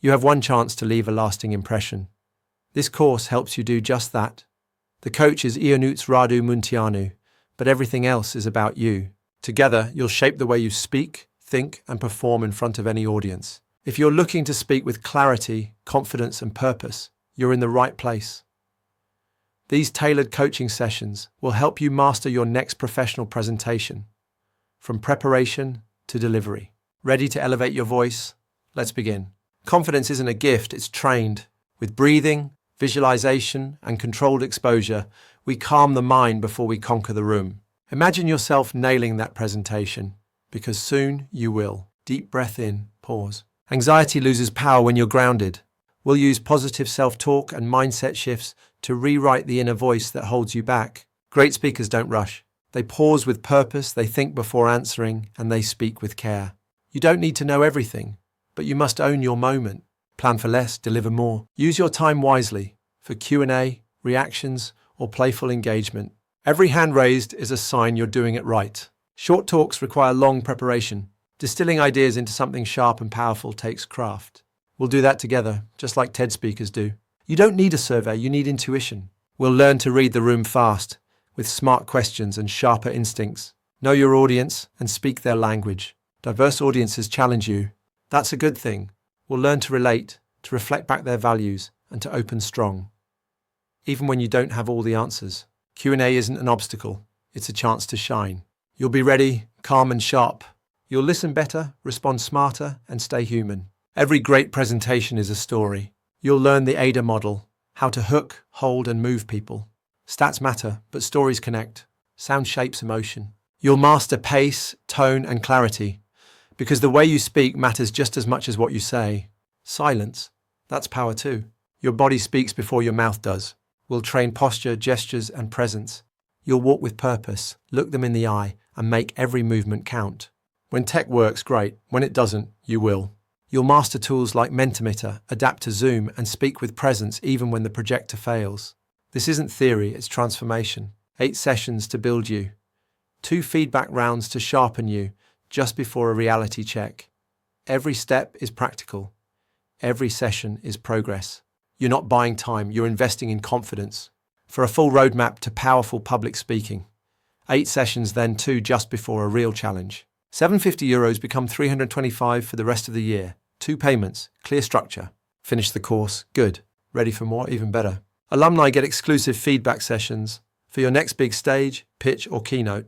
You have one chance to leave a lasting impression. This course helps you do just that. The coach is Ionut Radu Munteanu, but everything else is about you. Together, you'll shape the way you speak, think, and perform in front of any audience. If you're looking to speak with clarity, confidence, and purpose, you're in the right place. These tailored coaching sessions will help you master your next professional presentation, from preparation to delivery. Ready to elevate your voice? Let's begin. Confidence isn't a gift, it's trained. With breathing, visualization, and controlled exposure, we calm the mind before we conquer the room. Imagine yourself nailing that presentation, because soon you will. Deep breath in, pause. Anxiety loses power when you're grounded. We'll use positive self-talk and mindset shifts to rewrite the inner voice that holds you back. Great speakers don't rush. They pause with purpose, they think before answering, and they speak with care. You don't need to know everything, but you must own your moment. Plan for less, deliver more. Use your time wisely for Q&A, reactions, or playful engagement. Every hand raised is a sign you're doing it right. Short talks require long preparation. Distilling ideas into something sharp and powerful takes craft. We'll do that together, just like TED speakers do. You don't need a survey, you need intuition. We'll learn to read the room fast, with smart questions and sharper instincts. Know your audience and speak their language. Diverse audiences challenge you. That's a good thing. We'll learn to relate, to reflect back their values, and to open strong. Even when you don't have all the answers, Q&A isn't an obstacle, it's a chance to shine. You'll be ready, calm and sharp. You'll listen better, respond smarter, and stay human. Every great presentation is a story. You'll learn the AIDA model, how to hook, hold, and move people. Stats matter, but stories connect. Sound shapes emotion. You'll master pace, tone, and clarity, because the way you speak matters just as much as what you say. Silence, that's power too. Your body speaks before your mouth does. We'll train posture, gestures, and presence. You'll walk with purpose, look them in the eye, and make every movement count. When tech works, great. When it doesn't, you will. You'll master tools like Mentimeter, adapt to Zoom, and speak with presence even when the projector fails. This isn't theory, it's transformation. 8 sessions to build you. 2 feedback rounds to sharpen you, just before a reality check. Every step is practical. Every session is progress. You're not buying time, you're investing in confidence. For a full roadmap to powerful public speaking. 8 sessions, then 2 just before a real challenge. €750 become $325 for the rest of the year. 2 payments, clear structure. Finish the course, good. Ready for more, even better. Alumni get exclusive feedback sessions for your next big stage, pitch, or keynote.